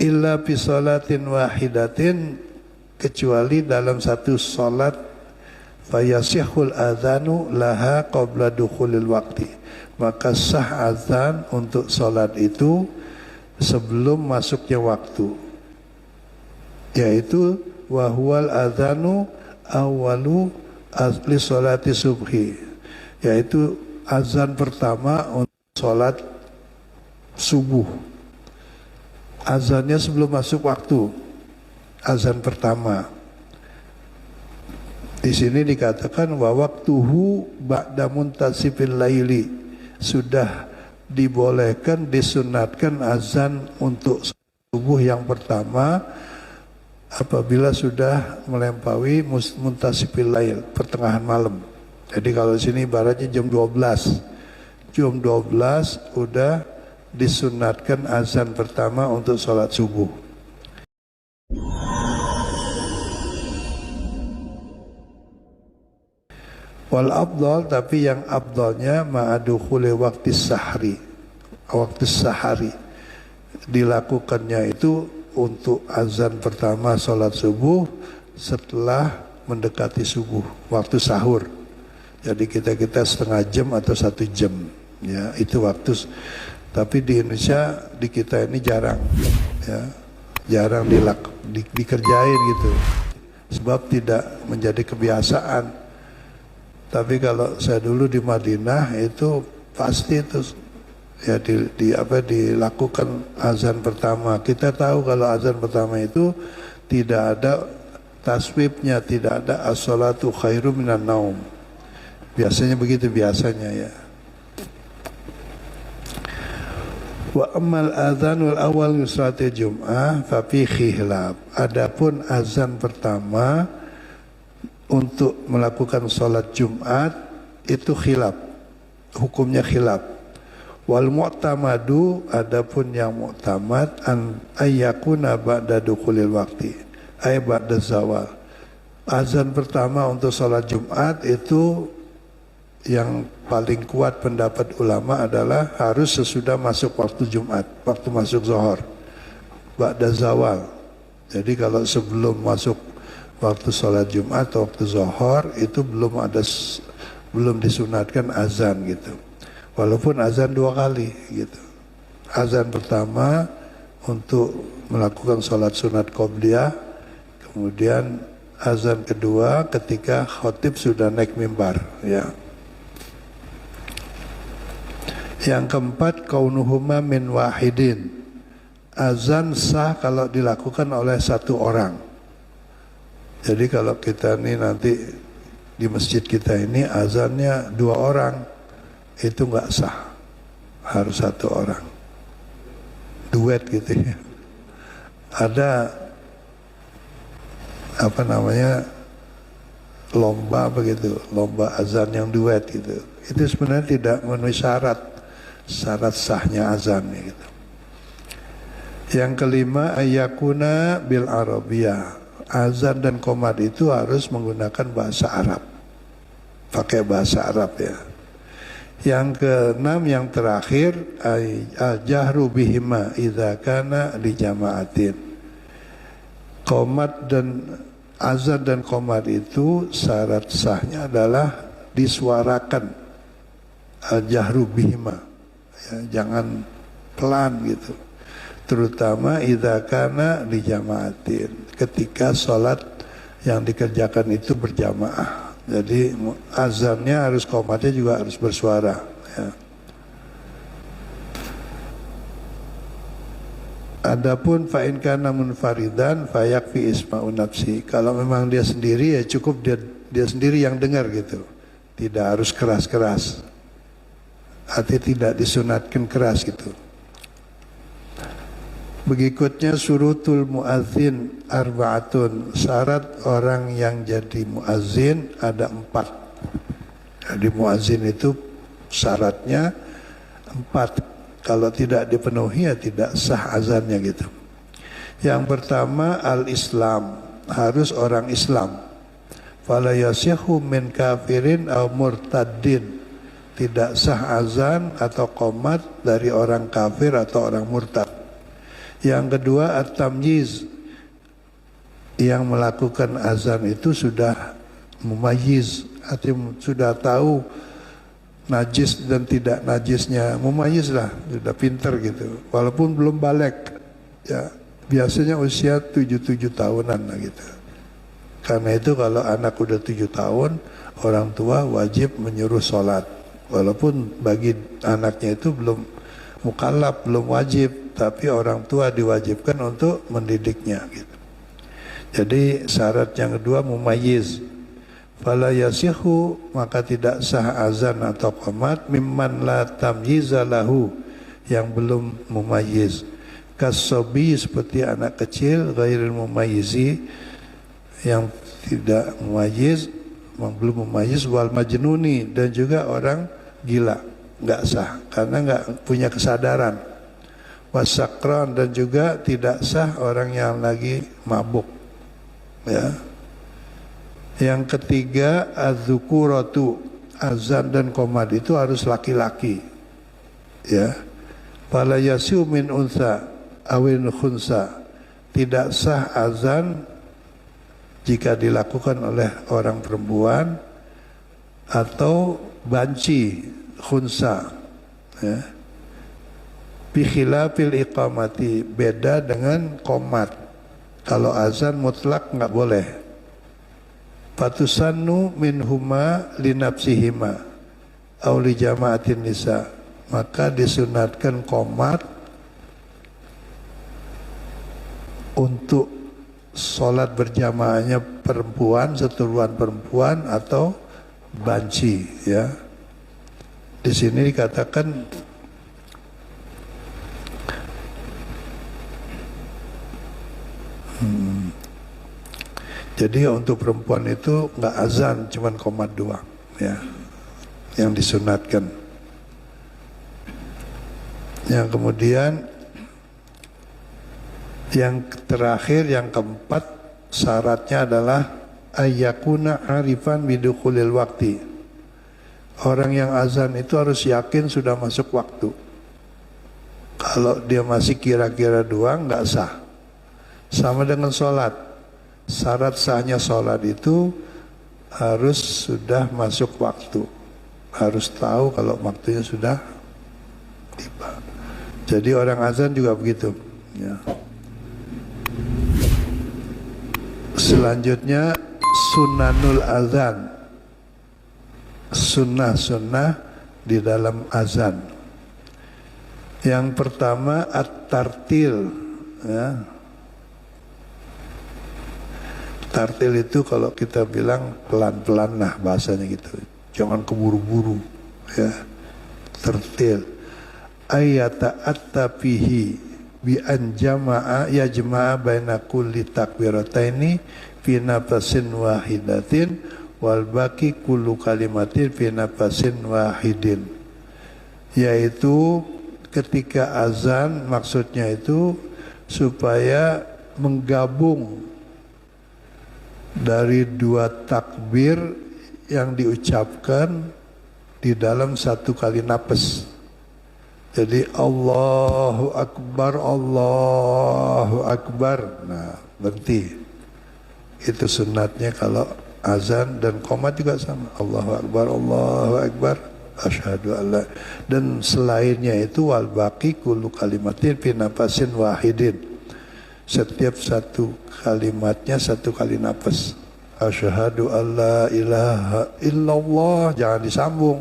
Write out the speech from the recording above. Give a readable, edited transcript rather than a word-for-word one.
illa fi salatin wahidatin, kecuali dalam satu salat, fayasihul adzanu laha qabla dukhulil waqti, maka sah azan untuk salat itu sebelum masuknya waktu, yaitu wahwal adzanu awalu asli salati subhi, yaitu azan pertama untuk salat subuh. Azannya sebelum masuk waktu, azan pertama. Di sini dikatakan wa waqtuhu ba'da muntasifil laili, sudah dibolehkan, disunatkan azan untuk subuh yang pertama apabila sudah melampaui muntasifil lail, pertengahan malam. Jadi kalau di sini ibaratnya jam 12. Jam 12 udah disunatkan azan pertama untuk sholat subuh. Wal afdal, tapi yang afdalnya ma'adukhuli waktu sahri, waktu sahari, dilakukannya itu untuk azan pertama sholat subuh setelah mendekati subuh, waktu sahur. Jadi kita setengah jam atau 1 jam, ya itu waktu. Tapi di Indonesia, di kita ini jarang, ya jarang dikerjain gitu, sebab tidak menjadi kebiasaan. Tapi kalau saya dulu di Madinah itu pasti itu ya dilakukan azan pertama. Kita tahu kalau azan pertama itu tidak ada taswibnya, tidak ada as-salatu khairum minan naum. Biasanya begitu biasanya ya. Wa ammal adzanul awal min salatil jum'ah fa fi khilaf. Adapun azan pertama untuk melakukan salat Jumat itu khilaf, hukumnya khilaf. Wal mu'tamadu, adapun yang mu'tamad an ayyakuna ba'da dukhulil waqti, ay ba'da zawal. Azan pertama untuk salat Jumat itu yang paling kuat pendapat ulama adalah harus sesudah masuk waktu Jumat, waktu masuk zuhur, ba'da zawal. Jadi kalau sebelum masuk waktu sholat Jumat atau waktu zuhur itu belum disunatkan azan gitu. Walaupun azan 2 kali gitu. Azan pertama untuk melakukan sholat sunat qobliyah, kemudian azan kedua ketika khotib sudah naik mimbar, ya. Yang keempat, kaunuhuma min wahidin. Azan sah kalau dilakukan oleh 1 orang. Jadi kalau kita ini nanti di masjid kita ini azannya 2 orang, itu nggak sah, harus 1 orang, duet gitu ya. Ada apa namanya lomba begitu, lomba azan yang duet gitu. Itu sebenarnya tidak memenuhi syarat sahnya azan gitu. Yang kelima, ayakuna bil arabiyah. Azan dan qomat itu harus menggunakan bahasa Arab, pakai bahasa Arab ya. Yang keenam, yang terakhir, al-jahru bihima idza kana li jama'atin. Qomat dan azan dan qomat itu syarat sahnya adalah disuarakan, al-jahru bihima, ya, jangan pelan gitu. Terutama idza kana li jama'atin, ketika sholat yang dikerjakan itu berjamaah. Jadi azannya harus, qomatnya juga harus bersuara ya. Adapun fa in kana munfaridan fa yakfi isma'un nafsi. Kalau memang dia sendiri ya cukup dia sendiri yang dengar gitu. Tidak harus keras-keras. Artinya tidak disunatkan keras gitu. Berikutnya surutul muadzin arba'atun. Syarat orang yang jadi muadzin ada 4. Jadi muadzin itu syaratnya 4. Kalau tidak dipenuhi ya tidak sah azannya gitu. Yang pertama al-Islam, harus orang Islam. Fala yasihu min kafirin aw murtaddin. Tidak sah azan atau qomat dari orang kafir atau orang murtad. Yang kedua at-tamyiz, yang melakukan azan itu sudah mumayyiz, artinya sudah tahu najis dan tidak najisnya, mumayyiz lah, sudah pinter gitu, walaupun belum balik ya, biasanya usia 7 tahunan lah gitu. Karena itu kalau anak udah 7 tahun, orang tua wajib menyuruh sholat, walaupun bagi anaknya itu belum mukallaf, belum wajib, tapi orang tua diwajibkan untuk mendidiknya gitu. Jadi syarat yang kedua mumayyiz. Fala yasihu, maka tidak sah azan atau qomat mimman la tamyiza lahu, yang belum mumayyiz. Kasobi, seperti anak kecil, ghairil mumayyizi, yang tidak mumayyiz, belum mumayyiz, wal majnuni, dan juga orang gila, nggak sah karena nggak punya kesadaran. Wasakran, dan juga tidak sah orang yang lagi mabuk. Ya. Yang ketiga az-zukuratu, azan dan qomat itu harus laki-laki. Ya. Fala yasiu min unsa awin khunsa, tidak sah azan jika dilakukan oleh orang perempuan atau banci khunsa. Ya. Bi khilafil iqamati, beda dengan qomat. Kalau azan mutlak nggak boleh. Fatusannu minhuma linafsihima aw li jama'atin nisa, maka disunatkan qomat untuk sholat berjamaahnya perempuan, seteruan perempuan atau banci ya. Di sini dikatakan jadi untuk perempuan itu nggak azan, cuman qomat doang ya, yang disunatkan. Yang kemudian yang terakhir, yang keempat, syaratnya adalah ayyakuna arifan bidukhulil waktu. Orang yang azan itu harus yakin sudah masuk waktu. Kalau dia masih kira-kira doang nggak sah. Sama dengan sholat. Syarat sahnya sholat itu harus sudah masuk waktu, harus tahu kalau waktunya sudah tiba. Jadi orang azan juga begitu ya. Selanjutnya sunanul azan, sunnah-sunnah di dalam azan. Yang pertama at-tartil ya. Tartil itu kalau kita bilang pelan-pelan lah bahasanya gitu. Jangan keburu-buru ya. Tartil. Ayata'atta fihi bi an jama'a ya jama'a baina kulli takbirataini fi nafasin wahidatin wal baqi kullu kalimatin fi nafasin wahidin. Yaitu ketika azan maksudnya itu supaya menggabung dari dua takbir yang diucapkan di dalam satu kali nafas. Jadi Allahu Akbar, Allahu Akbar. Nah, berhenti. Itu sunatnya kalau azan, dan qomat juga sama. Allahu Akbar, Allahu Akbar, asyhadu alla. Dan selainnya itu wal baqi kullu kalimatin fi nafasin wahidin. Setiap satu kalimatnya satu kali nafas. Asyhadu alla ilaha illallah, jangan disambung.